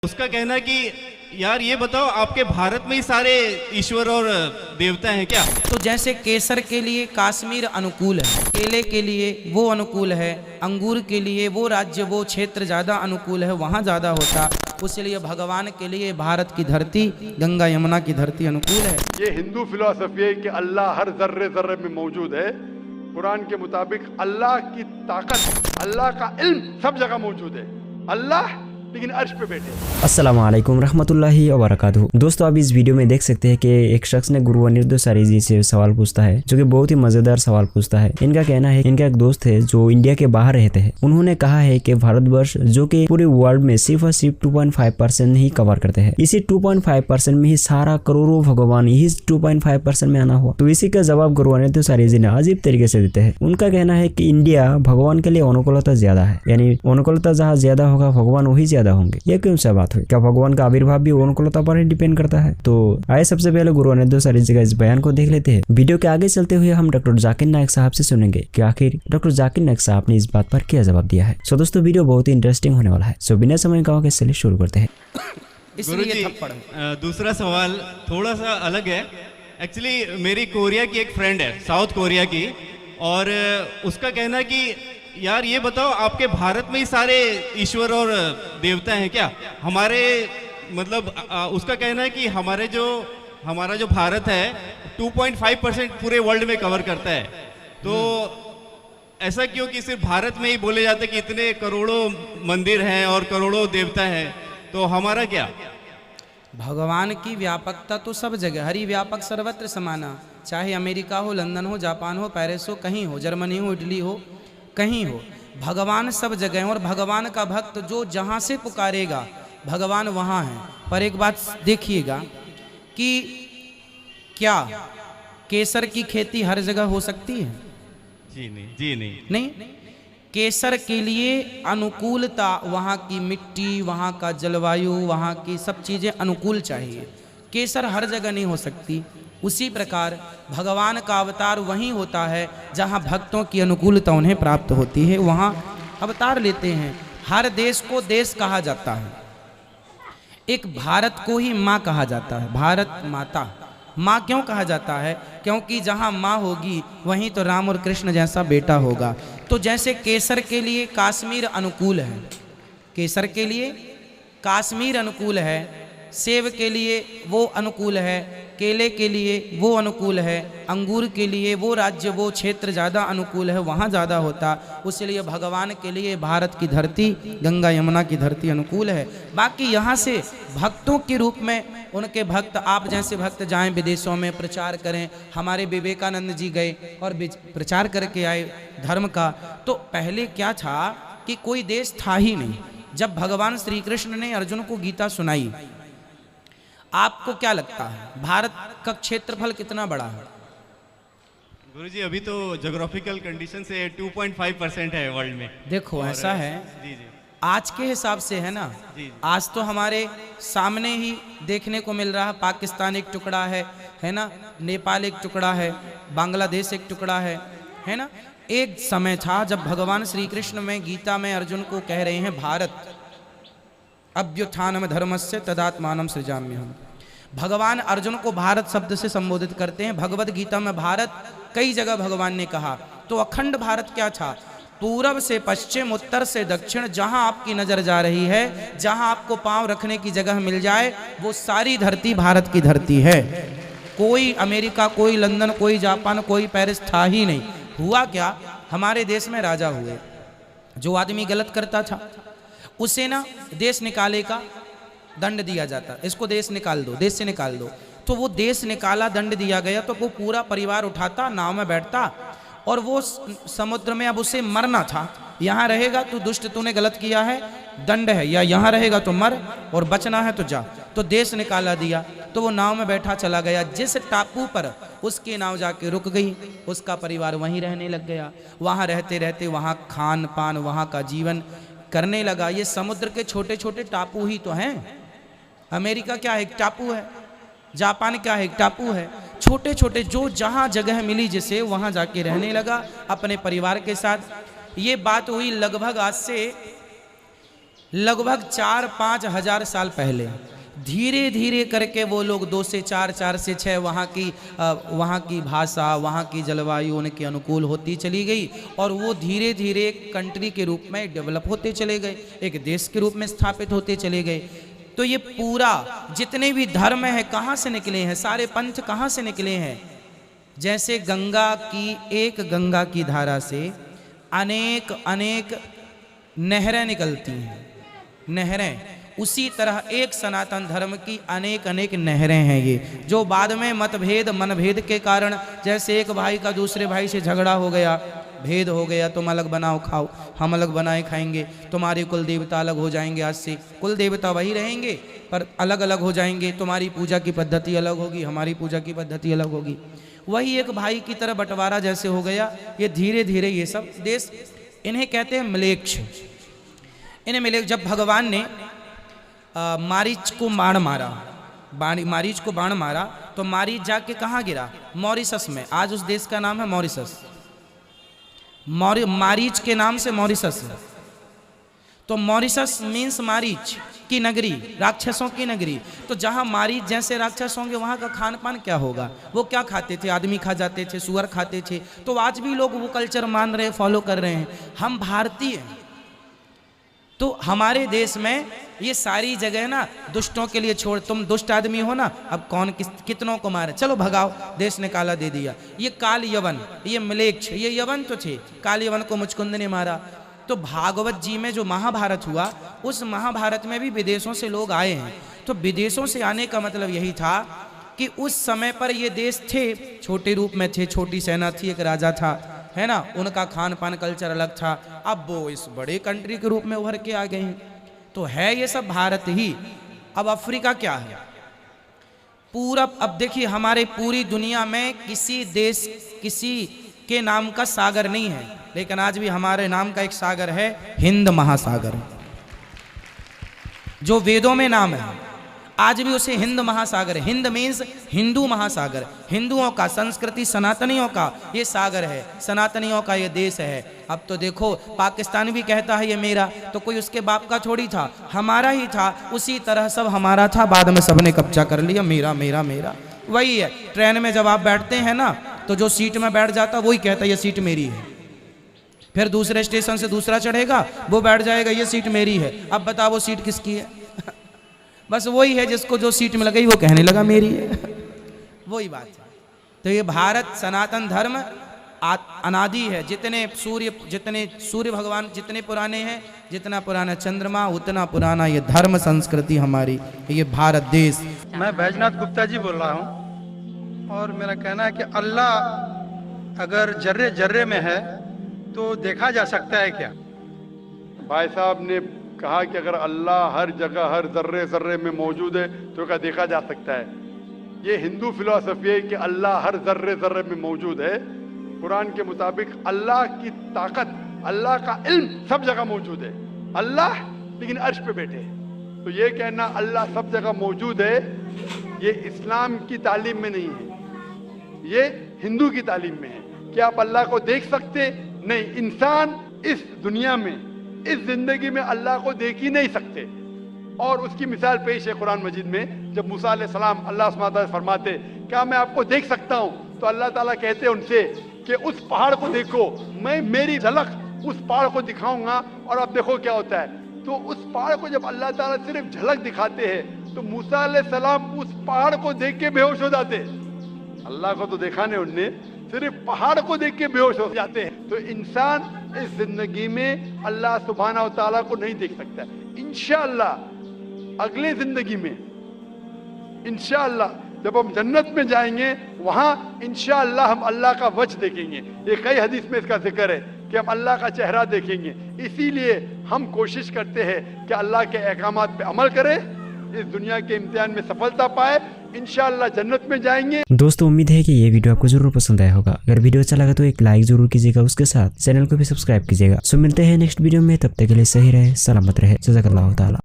उसका कहना है कि यार ये बताओ आपके भारत में ही सारे ईश्वर और देवता हैं क्या? तो जैसे केसर के लिए कश्मीर अनुकूल है, केले के लिए वो अनुकूल है, अंगूर के लिए वो राज्य वो क्षेत्र ज़्यादा अनुकूल है, वहाँ ज़्यादा होता, उसलिए भगवान के लिए भारत की धरती गंगा यमुना की धरती अनुकूल है। ये हिंदू फिलॉसफी है कि अल्लाह हर जर्रे जर्रे में मौजूद है। कुरान के मुताबिक अल्लाह की ताकत, अल्लाह का इल्म सब जगह मौजूद है। अल्लाह लेकिन अर्श पे बैठे। अस्सलाम वालेकुम रहमतुल्लाहि व बरकातुहू। दोस्तों, आप इस वीडियो में देख सकते हैं कि एक शख्स ने गुरु अनिरुद्ध सारी जी से सवाल पूछता है, जो कि बहुत ही मजेदार सवाल पूछता है। इनका कहना है, इनका एक दोस्त है जो इंडिया के बाहर रहते हैं, उन्होंने कहा है कि भारतवर्ष जो कि पूरे वर्ल्ड में सिर्फ और सिर्फ 2.5% ही कवर करते हैं, इसी 2.5% में ही सारा करोड़ों भगवान इस 2.5% में आना हुआ। तो इसी का जवाब गुरु अनिरुद्ध सारी जी ने अजीब तरीके से देते हैं। उनका कहना है कि इंडिया भगवान के लिए अनुकूलता ज्यादा है, यानी अनुकूलता जहाँ ज्यादा होगा भगवान वही ज्यादा होंगे। ये क्यों सा बात हुई? क्या भगवान का आविर्भाव भी अनुकूलता पर ही डिपेंड करता है? तो आइए सबसे पहले गुरु अनिरुद्ध सारी जी का इस बयान को देख लेते हैं। वीडियो के आगे चलते हुए हम डॉक्टर जाकिर नायक साहब से सुनेंगे कि आखिर डॉक्टर जाकिर नायक साहब ने इस बात पर क्या जवाब दिया है। सो दोस्तों, वीडियो बहुत ही इंटरेस्टिंग होने वाला है। सो बिना समय गंवाए चलिए शुरू करते हैं। गुरुजी, दूसरा सवाल थोड़ा सा अलग है। एक्चुअली मेरी कोरिया की एक फ्रेंड है, साउथ कोरिया की, और उसका कहना है कि यार ये बताओ आपके भारत में ही सारे ईश्वर और देवता हैं क्या? हमारे मतलब उसका कहना है कि हमारा जो भारत है 2.5% पूरे वर्ल्ड में कवर करता है। तो ऐसा क्यों कि सिर्फ भारत में ही बोले जाते कि इतने करोड़ों मंदिर हैं और करोड़ों देवता हैं, तो हमारा क्या? भगवान की व्यापकता तो सब जगह, हरि व्यापक सर्वत्र समाना, चाहे अमेरिका हो, लंदन हो, जापान हो, पेरिस हो, कहीं हो, जर्मनी हो, इटली हो, कहीं हो, भगवान सब जगह। और भगवान का भक्त जो जहाँ से पुकारेगा भगवान वहाँ है। पर एक बात देखिएगा कि क्या केसर की खेती हर जगह हो सकती है? जी नहीं, जी नहीं, नहीं। केसर के लिए अनुकूलता, वहाँ की मिट्टी, वहाँ का जलवायु, वहाँ की सब चीज़ें अनुकूल चाहिए। केसर हर जगह नहीं हो सकती। उसी प्रकार भगवान का अवतार वहीं होता है जहाँ भक्तों की अनुकूलता उन्हें प्राप्त होती है, वहाँ अवतार लेते हैं। हर देश को देश कहा जाता है, एक भारत को ही माँ कहा जाता है, भारत माता। माँ क्यों कहा जाता है? क्योंकि जहाँ माँ होगी वहीं तो राम और कृष्ण जैसा बेटा होगा। तो जैसे केसर के लिए कश्मीर अनुकूल है, केसर के लिए कश्मीर अनुकूल है, सेब के लिए वो अनुकूल है, केले के लिए वो अनुकूल है, अंगूर के लिए वो राज्य वो क्षेत्र ज़्यादा अनुकूल है, वहाँ ज़्यादा होता, उसलिए भगवान के लिए भारत की धरती गंगा यमुना की धरती अनुकूल है। बाकी यहाँ से भक्तों के रूप में उनके भक्त, आप जैसे भक्त जाएं विदेशों में प्रचार करें। हमारे विवेकानंद जी गए और प्रचार करके आए धर्म का। तो पहले क्या था कि कोई देश था ही नहीं। जब भगवान श्री कृष्ण ने अर्जुन को गीता सुनाई, आपको क्या लगता है भारत का क्षेत्रफल कितना बड़ा है? गुरुजी, अभी तो ज्योग्राफिकल कंडीशन से 2.5% है वर्ल्ड में। देखो ऐसा है, जी जी, आज के हिसाब से है ना, आज तो हमारे सामने ही देखने को मिल रहा है, पाकिस्तान एक टुकड़ा है ना, नेपाल एक टुकड़ा है, बांग्लादेश एक टुकड़ा है ना। एक समय था जब भगवान श्री कृष्ण में गीता में अर्जुन को कह रहे हैं भारत अभ्युत्थानम धर्मस्य तदात्मानम सृजाम्यहम्। भगवान अर्जुन को भारत शब्द से संबोधित करते हैं। भगवत गीता में भारत कई जगह भगवान ने कहा। तो अखंड भारत क्या था? पूरब से पश्चिम, उत्तर से दक्षिण, जहां आपकी नजर जा रही है, जहां आपको पांव रखने की जगह मिल जाए, वो सारी धरती भारत की धरती है। कोई अमेरिका, कोई लंदन, कोई जापान, कोई पेरिस था ही नहीं। हुआ क्या, हमारे देश में राजा हुए। जो आदमी गलत करता था उसे ना देश निकाले का दंड दिया जाता, इसको देश निकाल दो, देश से निकाल दो। तो वो देश निकाला, दंड दिया गया, तो वो पूरा परिवार उठाता, नाव में बैठता, और वो समुद्र में अब उसे मरना था। यहाँ रहेगा तो दुष्ट, तूने गलत किया है, दंड है, या यहाँ रहेगा तो मर, और बचना है तो जा। तो देश निकाला दिया, तो वो नाव में बैठा चला गया। जिस टापू पर उसकी नाव जाके रुक गई, उसका परिवार वहीं रहने लग गया। वहाँ रहते रहते वहाँ खान पान, वहाँ का जीवन करने लगा। ये समुद्र के छोटे छोटे टापू ही तो हैं। अमेरिका क्या है? एक टापू है। जापान क्या है? एक टापू है। छोटे छोटे जो जहाँ जगह मिली जिसे, वहाँ जाके रहने लगा अपने परिवार के साथ। ये बात हुई लगभग आज से लगभग 4-5 हजार साल पहले धीरे धीरे करके वो लोग 2 से 4, 4 से 6 वहाँ की भाषा, वहाँ की जलवायु उनके अनुकूल होती चली गई और वो धीरे धीरे एक कंट्री के रूप में डेवलप होते चले गए, एक देश के रूप में स्थापित होते चले गए। तो ये पूरा जितने भी धर्म है कहाँ से निकले हैं, सारे पंथ कहाँ से निकले हैं? जैसे गंगा की धारा से अनेक अनेक नहरें निकलती हैं, नहरें, उसी तरह एक सनातन धर्म की अनेक अनेक नहरें हैं ये, जो बाद में मतभेद मनभेद के कारण, जैसे एक भाई का दूसरे भाई से झगड़ा हो गया, भेद हो गया, तुम अलग बनाओ खाओ, हम अलग बनाए खाएंगे, तुम्हारी कुल देवता अलग हो जाएंगे, आज से कुल देवता वही रहेंगे पर अलग अलग हो जाएंगे, तुम्हारी पूजा की पद्धति अलग होगी, हमारी पूजा की पद्धति अलग होगी। वही एक भाई की तरह बंटवारा जैसे हो गया। ये धीरे धीरे ये सब देश, इन्हें कहते हैं म्लेच्छ। इन्हें म्लेच्छ, जब भगवान ने मारीच को बाण मारा, मारीच को बाण मारा तो मारीच जाके कहाँ गिरा? मॉरिशस में। आज उस देश का नाम है मॉरिशस, मारीच के नाम से मॉरिशस है। तो मॉरिशस मीन्स मारीच की नगरी, राक्षसों की नगरी। तो जहाँ मारीच जैसे राक्षस होंगे वहाँ का खान पान क्या होगा? वो क्या खाते थे? आदमी खा जाते थे, सुअर खाते थे। तो आज भी लोग वो कल्चर मान रहे, फॉलो कर रहे हैं। हम भारतीय हैं तो हमारे देश में ये सारी जगह ना दुष्टों के लिए छोड़, तुम दुष्ट आदमी हो ना, अब कौन कितनों को मारे, चलो भगाओ, देश ने काला दे दिया। ये काल यवन, ये म्लेच्छ, ये यवन तो थे, काल यवन को मुचकुंद ने मारा। तो भागवत जी में जो महाभारत हुआ, उस महाभारत में भी विदेशों से लोग आए हैं। तो विदेशों से आने का मतलब यही था कि उस समय पर ये देश थे, छोटे रूप में थे, छोटी सेना थी, एक राजा था, है ना, उनका खान पान कल्चर अलग था। अब वो इस बड़े कंट्री के रूप में उभर के आ गए हैं। तो है ये सब भारत ही। अब अफ्रीका क्या है? पूरब। अब देखिए हमारे पूरी दुनिया में किसी देश, किसी के नाम का सागर नहीं है, लेकिन आज भी हमारे नाम का एक सागर है, हिंद महासागर, जो वेदों में नाम है। आज भी उसे हिंद महासागर, हिंद मीन्स हिंदू महासागर, हिंदुओं का, संस्कृति सनातनियों का ये सागर है, सनातनियों का ये देश है। अब तो देखो पाकिस्तान भी कहता है ये मेरा, तो कोई उसके बाप का थोड़ी था, हमारा ही था। उसी तरह सब हमारा था, बाद में सबने कब्जा कर लिया, मेरा मेरा मेरा। वही है, ट्रेन में जब आप बैठते हैं ना, तो जो सीट में बैठ जाता वही कहता है ये सीट मेरी है। फिर दूसरे स्टेशन से दूसरा चढ़ेगा, वो बैठ जाएगा ये सीट मेरी है। अब बताओ वो सीट किसकी है? बस वही है, जिसको जो सीट में लगी वो कहने लगा मेरी है। वही बात है। तो ये भारत सनातन धर्म अनादि है। जितने सूर्य भगवान जितने पुराने हैं, जितना पुराना चंद्रमा उतना पुराना ये धर्म संस्कृति हमारी, ये भारत देश। मैं बैजनाथ गुप्ता जी बोल रहा हूँ और मेरा कहना है कि अल्लाह अगर जर्रे जर्रे में है तो देखा जा सकता है क्या? भाई साहब ने कहा कि अगर अल्लाह हर जगह हर जर्रे जर्रे में मौजूद है तो क्या देखा जा सकता है? ये हिंदू फिलॉसफी है कि अल्लाह हर जर्रे जर्रे में मौजूद है। कुरान के मुताबिक अल्लाह की ताकत, अल्लाह का इल्म सब जगह मौजूद है। अल्लाह लेकिन अर्श पे बैठे हैं। तो ये कहना अल्लाह सब जगह मौजूद है, ये इस्लाम की तालीम में नहीं है, ये हिंदू की तालीम में है। क्या आप अल्लाह को देख सकते? नहीं। इंसान इस दुनिया में, इस जिंदगी में अल्लाह को देख ही नहीं सकते। और उसकी मिसाल पेश है कुरान मजीद में, जब मूसा अलैहिस्सलाम अल्लाह सुब्हानहू व तआला फरमाते क्या मैं आपको देख सकता हूँ, तो अल्लाह ताला कहते हैं उनसे कि उस पहाड़ को देखो, मैं मेरी झलक उस पहाड़ को दिखाऊंगा और अब देखो क्या होता है। तो उस पहाड़ को जब अल्लाह ताला सिर्फ झलक दिखाते हैं तो मूसा अलैहिस्सलाम उस पहाड़ को देख के बेहोश हो जाते। अल्लाह को तो देखा नहीं उनने, सिर्फ पहाड़ को देख के बेहोश हो जाते हैं। तो इंसान इस जिंदगी में अल्लाह सुब्हानहू व तआला को नहीं देख सकता। इंशाअल्लाह अगले जिंदगी में, इंशाअल्लाह जब हम जन्नत में जाएंगे वहां इंशाअल्लाह हम अल्लाह का वजह देखेंगे। ये कई हदीस में इसका जिक्र है कि हम अल्लाह का चेहरा देखेंगे। इसीलिए हम कोशिश करते हैं कि अल्लाह के अहकामात पे अमल करें, इस दुनिया के इम्तिहान में सफलता पाए, इंशाअल्लाह जन्नत में जाएंगे। दोस्तों उम्मीद है कि ये वीडियो आपको जरूर पसंद आया होगा। अगर वीडियो अच्छा लगा तो एक लाइक जरूर कीजिएगा, उसके साथ चैनल को भी सब्सक्राइब कीजिएगा। सो मिलते हैं नेक्स्ट वीडियो में, तब तक के लिए सही रहे, सलामत रहे, जज़ाकल्लाहु ताला।